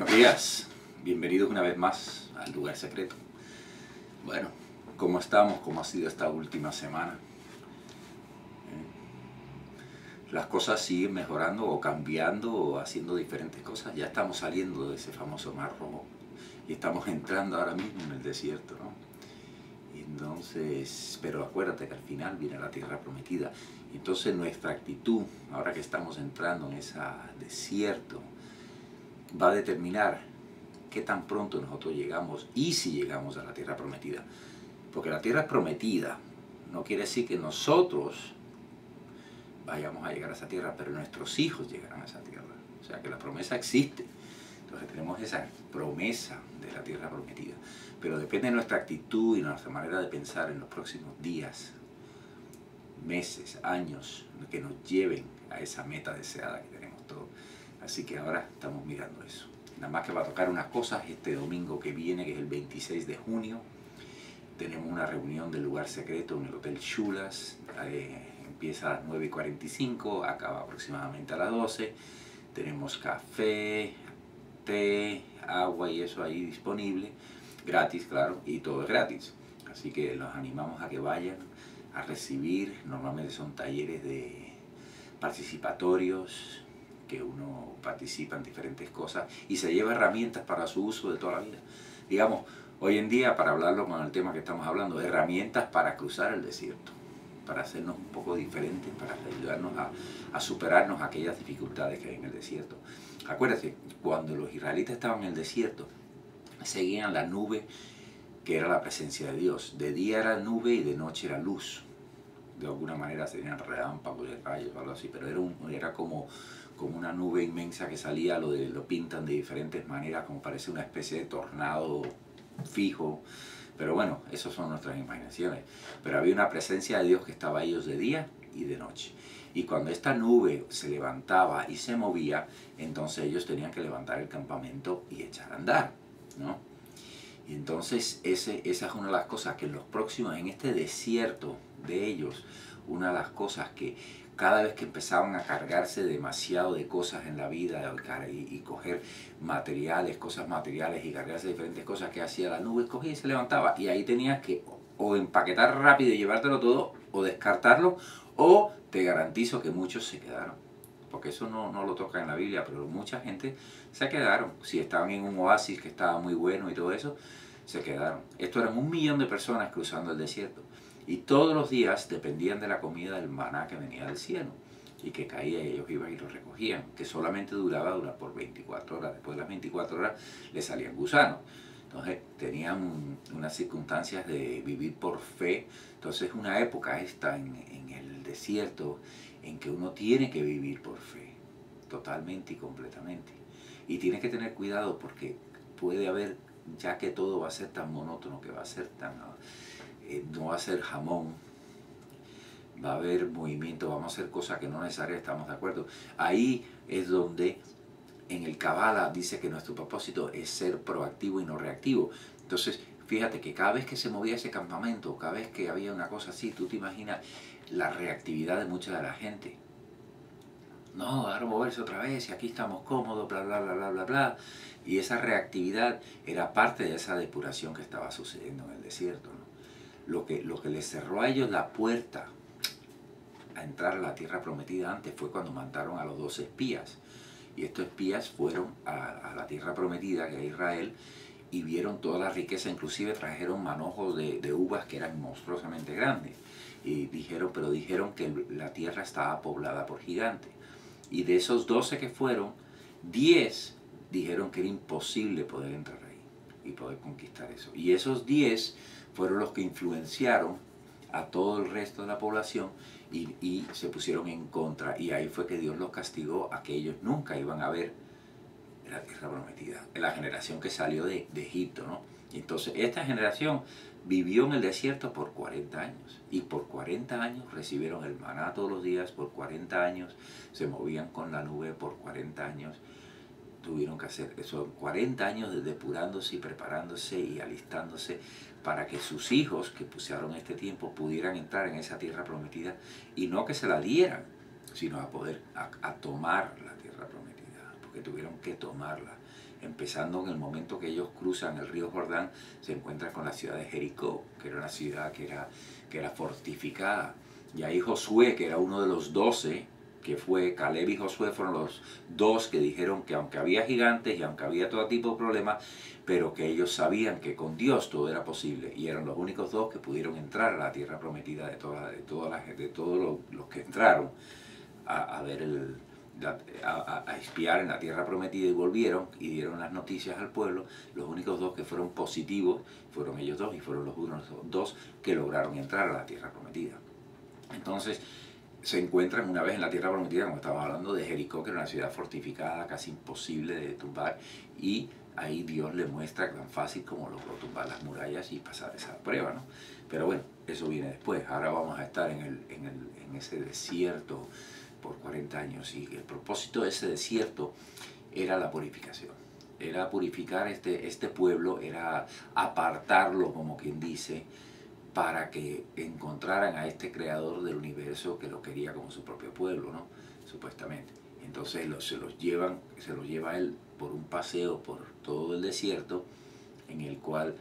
Buenos días, bienvenidos una vez más al lugar secreto. Bueno, ¿cómo estamos? ¿Cómo ha sido esta última semana? Las cosas siguen mejorando o cambiando o haciendo diferentes cosas. Ya estamos saliendo de ese famoso mar rojo y estamos entrando ahora mismo en el desierto, ¿no? Entonces, pero acuérdate que al final viene la tierra prometida. Entonces nuestra actitud, ahora que estamos entrando en ese desierto, va a determinar qué tan pronto nosotros llegamos y si llegamos a la tierra prometida. Porque la tierra es prometida, no quiere decir que nosotros vayamos a llegar a esa tierra, pero nuestros hijos llegarán a esa tierra. O sea que la promesa existe. Entonces tenemos esa promesa de la tierra prometida. Pero depende de nuestra actitud y nuestra manera de pensar en los próximos días, meses, años, que nos lleven a esa meta deseada que tenemos todos. Así que ahora estamos mirando eso. Nada más que va a tocar unas cosas este domingo que viene, que es el 26 de junio. Tenemos una reunión del lugar secreto en el Hotel Chulas. Empieza a las 9:45, acaba aproximadamente a las 12. Tenemos café, té, agua y eso ahí disponible. Gratis, claro, y todo es gratis. Así que los animamos a que vayan a recibir. Normalmente son talleres de participatorios, que uno participa en diferentes cosas y se lleva herramientas para su uso de toda la vida. Digamos, hoy en día, para hablarlo con el tema que estamos hablando, herramientas para cruzar el desierto, para hacernos un poco diferentes, para ayudarnos a superarnos aquellas dificultades que hay en el desierto. Acuérdate, cuando los israelitas estaban en el desierto, seguían la nube que era la presencia de Dios. De día era nube y de noche era luz. De alguna manera serían relámpagos de rayos o algo así, pero era como una nube inmensa que salía, lo pintan de diferentes maneras, como parece una especie de tornado fijo. Pero bueno, esas son nuestras imaginaciones. Pero había una presencia de Dios que estaba ellos de día y de noche. Y cuando esta nube se levantaba y se movía, entonces ellos tenían que levantar el campamento y echar a andar, ¿no? Y entonces esa es una de las cosas que en este desierto de ellos, una de las cosas que cada vez que empezaban a cargarse demasiado de cosas en la vida y coger materiales, cosas materiales y cargarse de diferentes cosas que hacía la nube, cogía y se levantaba. Y ahí tenías que o empaquetar rápido y llevártelo todo, o descartarlo, o te garantizo que muchos se quedaron. Porque eso no lo toca en la Biblia, pero mucha gente se quedaron. Si estaban en un oasis que estaba muy bueno y todo eso, se quedaron. Esto eran 1 millón de personas cruzando el desierto. Y todos los días dependían de la comida del maná que venía del cielo. Y que caía y ellos iban y lo recogían. Que solamente duraba por 24 horas. Después de las 24 horas le salían gusanos. Entonces tenían unas circunstancias de vivir por fe. Entonces una época esta en el desierto en que uno tiene que vivir por fe, totalmente y completamente. Y tiene que tener cuidado porque puede haber, ya que todo va a ser tan monótono, que va a ser tan, no va a ser jamón, va a haber movimiento, vamos a hacer cosas que no necesariamente estamos de acuerdo. Ahí es donde en el Kabbalah dice que nuestro propósito es ser proactivo y no reactivo. Entonces, fíjate que cada vez que se movía ese campamento, cada vez que había una cosa así, tú te imaginas la reactividad de mucha de la gente. No, ahora moverse otra vez y aquí estamos cómodos, bla, bla, bla, bla, bla, bla. Y esa reactividad era parte de esa depuración que estaba sucediendo en el desierto, ¿no? Lo que les cerró a ellos la puerta a entrar a la tierra prometida antes fue cuando mataron a los 12 espías. Y estos espías fueron a la tierra prometida, que es Israel, y vieron toda la riqueza, inclusive trajeron manojos de uvas que eran monstruosamente grandes. Y dijeron que la tierra estaba poblada por gigantes. Y de esos 12 que fueron, 10 dijeron que era imposible poder entrar ahí y poder conquistar eso. Y esos 10 fueron los que influenciaron a todo el resto de la población y se pusieron en contra. Y ahí fue que Dios los castigó a que ellos nunca iban a ver la tierra prometida. La generación que salió de Egipto, ¿no? Y entonces esta generación vivió en el desierto por 40 años. Y por 40 años recibieron el maná todos los días, por 40 años se movían con la nube, por 40 años tuvieron que hacer eso, 40 años de depurándose y preparándose y alistándose para que sus hijos que pusieron este tiempo pudieran entrar en esa tierra prometida y no que se la dieran, sino a poder a tomar la tierra prometida. porque tuvieron que tomarla. Empezando en el momento que ellos cruzan el río Jordán, se encuentran con la ciudad de Jericó, que era una ciudad que era fortificada. Y ahí Josué, que era uno de los 12, que fue Caleb y Josué, fueron los dos que dijeron que aunque había gigantes y aunque había todo tipo de problemas, pero que ellos sabían que con Dios todo era posible, y eran los únicos dos que pudieron entrar a la tierra prometida de todos los que entraron a ver a espiar en la tierra prometida y volvieron y dieron las noticias al pueblo. Los únicos dos que fueron positivos fueron ellos dos, y fueron los dos que lograron entrar a la tierra prometida. Entonces se encuentran una vez en la tierra prometida, como estábamos hablando, de Jericó, que era una ciudad fortificada, casi imposible de tumbar, y ahí Dios le muestra tan fácil como logró tumbar las murallas y pasar esa prueba, ¿no? Pero bueno, eso viene después. Ahora vamos a estar en ese desierto por 40 años, y el propósito de ese desierto era la purificación. Era purificar este pueblo, era apartarlo, como quien dice, para que encontraran a este creador del universo que lo quería como su propio pueblo, ¿no? Supuestamente. Entonces se los lleva él por un paseo por todo el desierto, en el cual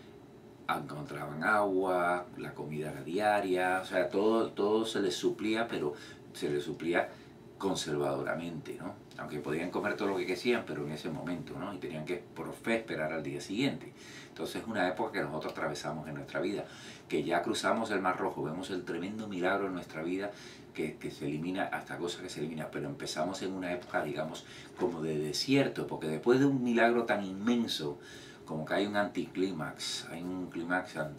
encontraban agua, la comida era diaria, o sea, todo se les suplía, pero se les suplía conservadoramente, ¿no? Aunque podían comer todo lo que quisieran, pero en ese momento, ¿no? Y tenían que por fe esperar al día siguiente. Entonces es una época que nosotros atravesamos en nuestra vida, que ya cruzamos el Mar Rojo, vemos el tremendo milagro en nuestra vida, que se elimina, hasta cosas que se eliminan, pero empezamos en una época, digamos, como de desierto, porque después de un milagro tan inmenso, como que hay un anticlímax,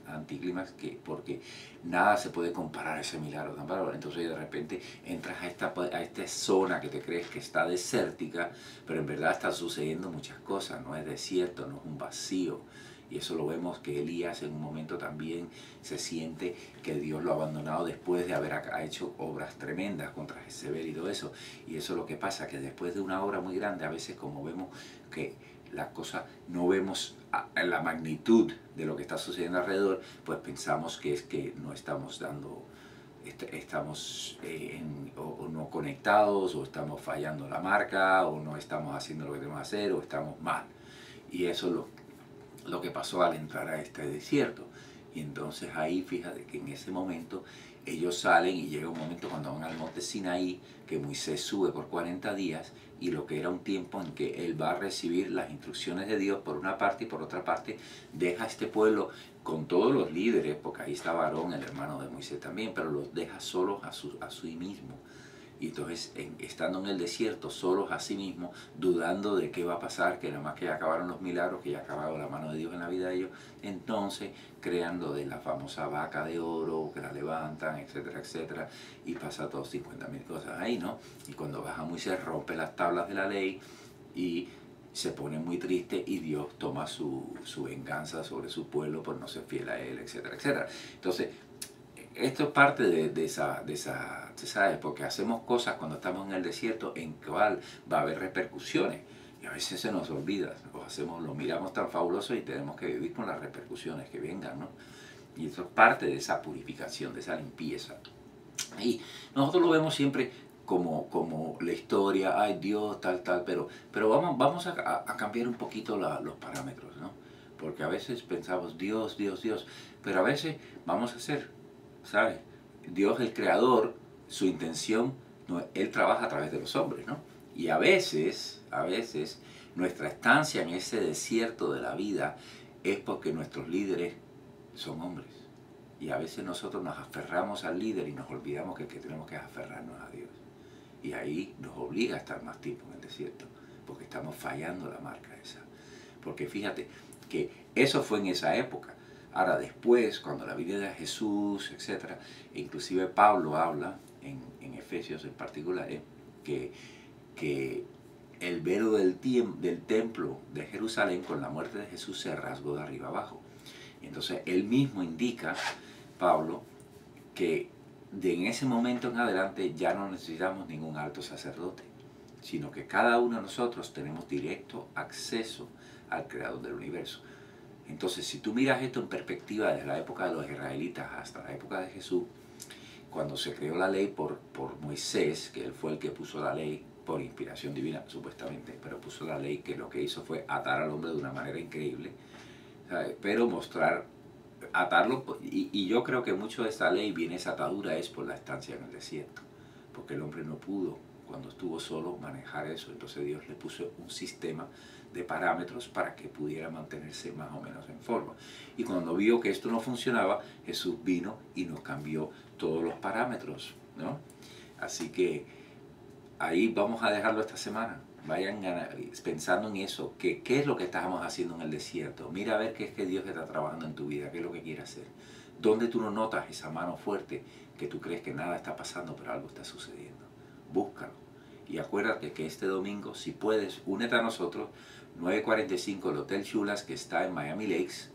anticlímax porque nada se puede comparar a ese milagro tan bárbaro. Entonces de repente entras a esta zona que te crees que está desértica, pero en verdad están sucediendo muchas cosas, no es desierto, no es un vacío. Y eso lo vemos que Elías en un momento también se siente que Dios lo ha abandonado después de haber hecho obras tremendas contra Jezebel y todo eso. Y eso es lo que pasa, que después de una obra muy grande, a veces como vemos que las cosas no vemos la magnitud de lo que está sucediendo alrededor, pues pensamos que es que no estamos estamos o no conectados, o estamos fallando la marca, o no estamos haciendo lo que tenemos que hacer, o estamos mal. Y eso es lo que pasó al entrar a este desierto. Y entonces ahí fíjate que en ese momento ellos salen, y llega un momento cuando van al monte Sinaí, que Moisés sube por 40 días, y lo que era un tiempo en que él va a recibir las instrucciones de Dios por una parte, y por otra parte deja a este pueblo con todos los líderes, porque ahí estaba Aarón, el hermano de Moisés también, pero los deja solos a sí mismo. Y entonces, estando en el desierto, solos a sí mismos, dudando de qué va a pasar, que nada más que ya acabaron los milagros, que ya ha acabado la mano de Dios en la vida de ellos, entonces crean lo de la famosa vaca de oro, que la levantan, etcétera, etcétera, y pasa todos 50.000 cosas ahí, ¿no? Y cuando baja Moisés, rompe las tablas de la ley y se pone muy triste, y Dios toma su venganza sobre su pueblo por no ser fiel a él, etcétera, etcétera. Entonces, esto es parte de esa, ¿sabes? Porque hacemos cosas cuando estamos en el desierto en cual va a haber repercusiones, y a veces se nos olvida, lo miramos tan fabuloso y tenemos que vivir con las repercusiones que vengan, ¿no? Y eso es parte de esa purificación, de esa limpieza. Y nosotros lo vemos siempre como la historia, ay Dios, tal, pero vamos a cambiar un poquito los parámetros, ¿no? Porque a veces pensamos Dios, Dios, Dios, pero a veces vamos a hacer, ¿sabes? Dios, el creador, su intención, él trabaja a través de los hombres, ¿no? Y a veces, nuestra estancia en ese desierto de la vida es porque nuestros líderes son hombres. Y a veces nosotros nos aferramos al líder y nos olvidamos que tenemos que aferrarnos a Dios. Y ahí nos obliga a estar más tiempo en el desierto, porque estamos fallando la marca esa. Porque fíjate que eso fue en esa época. Ahora después, cuando la vida de Jesús, etc., inclusive Pablo habla, en Efesios en particular, que el velo del templo de Jerusalén con la muerte de Jesús se rasgó de arriba abajo. Entonces él mismo indica, Pablo, que en ese momento en adelante ya no necesitamos ningún alto sacerdote, sino que cada uno de nosotros tenemos directo acceso al creador del universo. Entonces, si tú miras esto en perspectiva desde la época de los israelitas hasta la época de Jesús, cuando se creó la ley por Moisés, que él fue el que puso la ley por inspiración divina, supuestamente, pero puso la ley que lo que hizo fue atar al hombre de una manera increíble, ¿sabes? Pero mostrar, atarlo, y yo creo que mucho de esta ley viene, esa atadura es por la estancia en el desierto, porque el hombre no pudo, cuando estuvo solo, manejar eso. Entonces Dios le puso un sistema de parámetros para que pudiera mantenerse más o menos en forma. Y cuando vio que esto no funcionaba, Jesús vino y nos cambió todos los parámetros, ¿no? Así que ahí vamos a dejarlo esta semana. Vayan pensando en eso, qué es lo que estamos haciendo en el desierto. Mira a ver qué es que Dios está trabajando en tu vida, qué es lo que quiere hacer. ¿Dónde tú no notas esa mano fuerte que tú crees que nada está pasando, pero algo está sucediendo? Búscalo. Y acuérdate que este domingo, si puedes, únete a nosotros, 9:45, el Hotel Chulas, que está en Miami Lakes,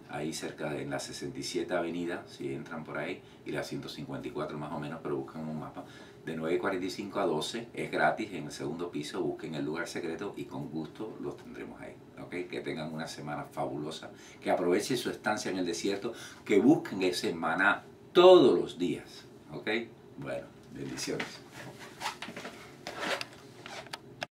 ahí cerca de la 67 Avenida, si entran por ahí, y la 154 más o menos, pero buscan un mapa. De 9:45 a 12, es gratis en el segundo piso, busquen el lugar secreto y con gusto los tendremos ahí. ¿Okay? Que tengan una semana fabulosa, que aprovechen su estancia en el desierto, que busquen ese maná todos los días. ¿Okay? Bueno, bendiciones.